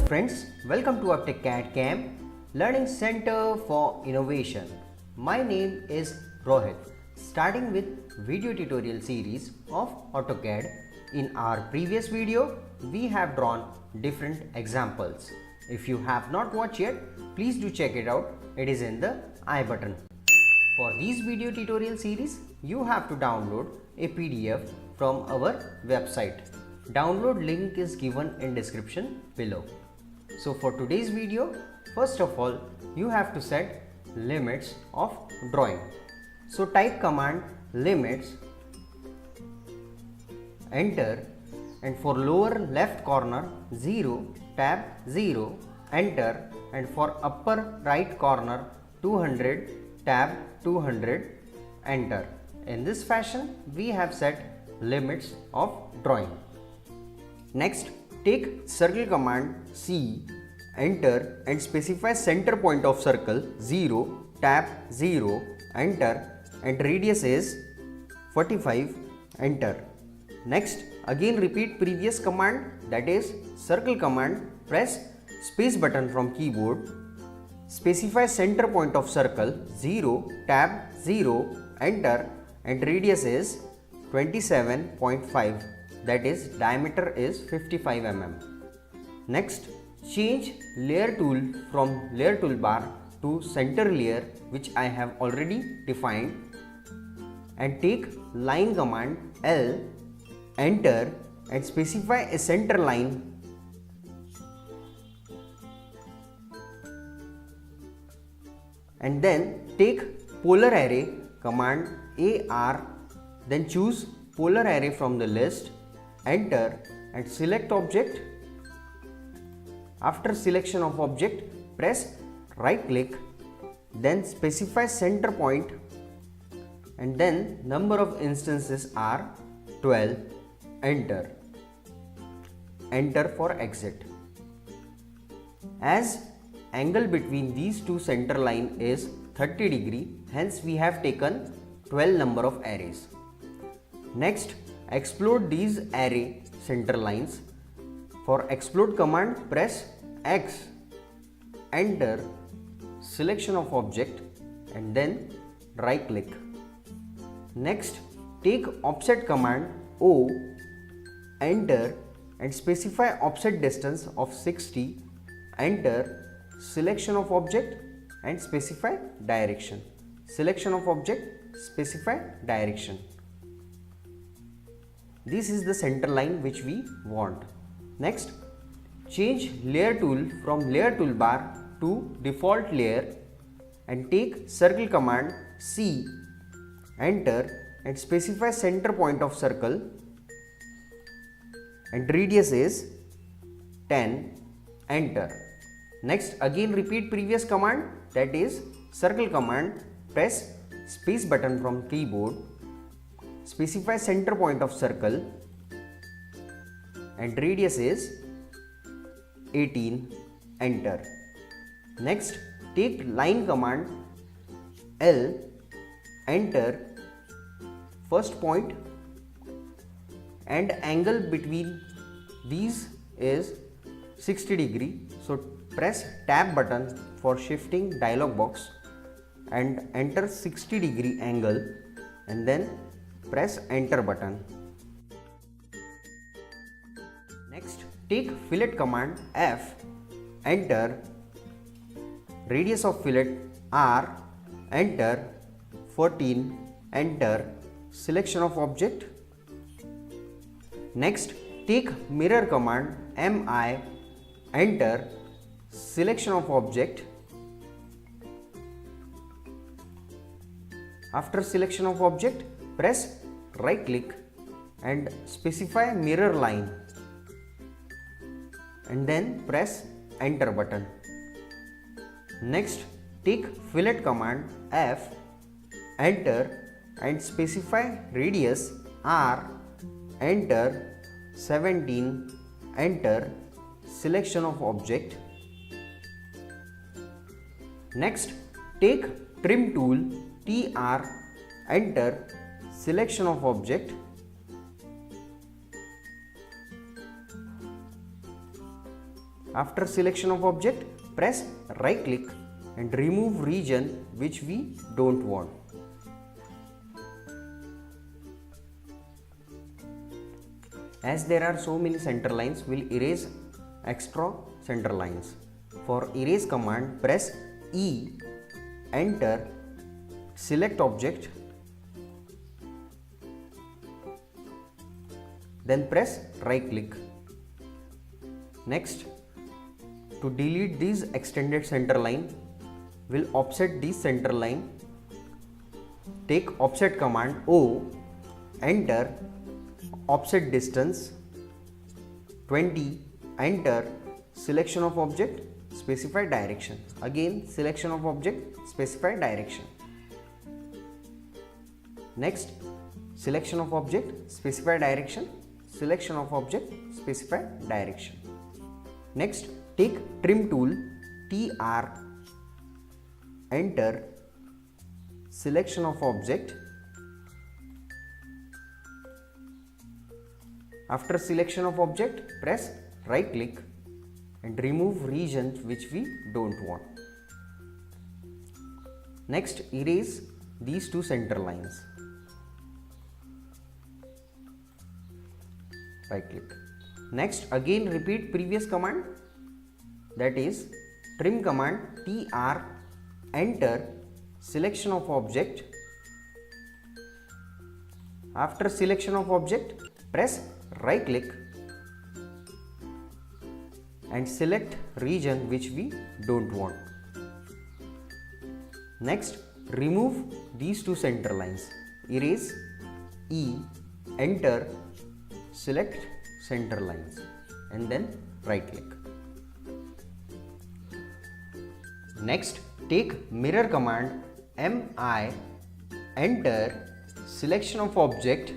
friends, welcome to AutoCAD Camp, Learning Center for Innovation. My name is Rohit. Starting with video tutorial series of AutoCAD. In our previous video, we have drawn different examples. If you have not watched yet, please do check it out. It is in the I button. For these video tutorial series, you have to download a PDF from our website. Download link is given in description below. So for today's video, first of all, you have to set limits of drawing. So type command limits, enter, and for lower left corner 0, tab 0, enter, and for upper right corner 200, tab 200, enter. In this fashion, we have set limits of drawing. Next, take circle command C, enter, and specify center point of circle 0, tab 0, enter, and radius is 45, enter. Next, again repeat previous command, that is circle command, press space button from keyboard, specify center point of circle 0, tab 0, enter, and radius is 27.5, that is diameter is 55 mm. Next, change layer tool from layer toolbar to center layer, which I have already defined, and take line command L, enter, and specify a center line. And then take polar array command AR, then choose polar array from the list, enter, and select object. After selection of object, press right click, then specify center point, and then number of instances are 12, enter. Enter for exit. As angle between these two center line is 30 degree, hence we have taken 12 number of arrays. Next, explode these array center lines. For explode command, press X, enter, selection of object, and then right click. Next, take offset command O, enter, and specify offset distance of 60, enter, selection of object, and specify direction. Selection of object, specify direction. This is the center line which we want. Next, change layer tool from layer toolbar to default layer and take circle command C, enter, and specify center point of circle, and radius is 10, enter. Next, again repeat previous command, that is circle command, press space button from keyboard, specify center point of circle, and radius is 18, enter. Next, take line command L, enter, first point, and angle between these is 60 degree. So press tab button for shifting dialog box and enter 60 degree angle, and then press enter button. Next, take fillet command F, enter, radius of fillet R, enter, 14, enter, selection of object. Next, take mirror command MI, enter, selection of object. After selection of object, press right click and specify mirror line, and then press enter button. Next, take fillet command F, enter, and specify radius R, enter, 17, enter, selection of object. Next, take trim tool TR, enter, selection of object. After selection of object, press right click and remove region which we don't want. As there are so many center lines, we'll erase extra center lines. For erase command, press E, enter, select object, then press right click. Next, to delete this extended center line, we'll offset this center line. Take offset command O, enter, offset distance 20, enter, selection of object, specify direction. Again, selection of object, specify direction. Next, selection of object, specify direction, selection of object, specify direction. Next, take trim tool, TR, enter, selection of object. After selection of object, press right click and remove regions which we don't want. Next, erase these two center lines. Right click. Next, again repeat previous command, that is trim command, TR, enter, selection of object. After selection of object, press right click and select region which we don't want. Next, remove these two center lines. Erase, E, enter, select center lines and then right click. Next, take mirror command, MI, enter, selection of object,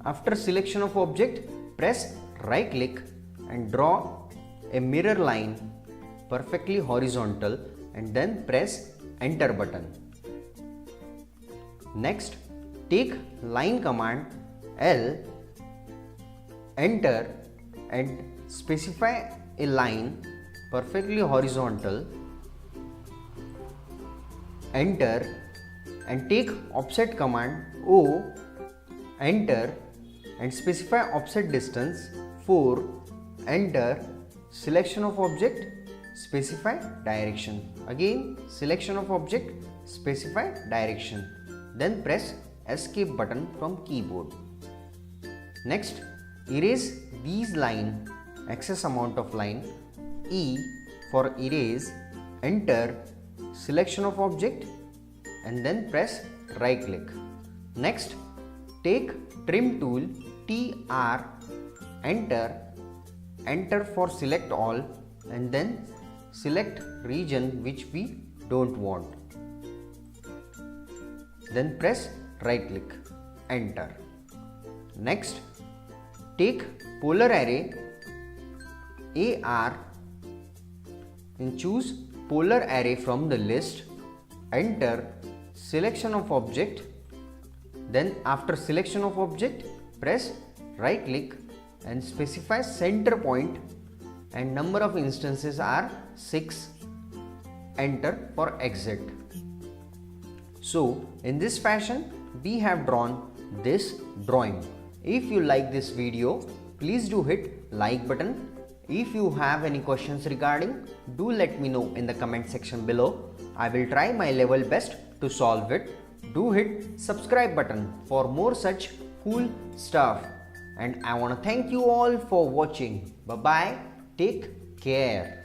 after selection of object, press right click and draw a mirror line perfectly horizontal and then press enter button. Next, take line command, L, enter and specify a line perfectly horizontal, enter, and take offset command, O, enter and specify offset distance 4, enter, selection of object, specify direction. Again, selection of object, specify direction. Then press escape button from keyboard. Next, erase these line, excess amount of line, E for erase, enter, selection of object and then press right click. Next, take trim tool, TR, enter for select all and then select region which we don't want. Then press right click, enter. Next, take polar array, AR, and choose polar array from the list, enter, selection of object. Then after selection of object, press right click and specify center point and number of instances are 6, enter for exit. So in this fashion we have drawn this drawing. If you like this video, please do hit like button. If you have any questions regarding, do let me know in the comment section below. I will try my level best to solve it. Do hit subscribe button for more such cool stuff. And I want to thank you all for watching. Bye bye. Take care.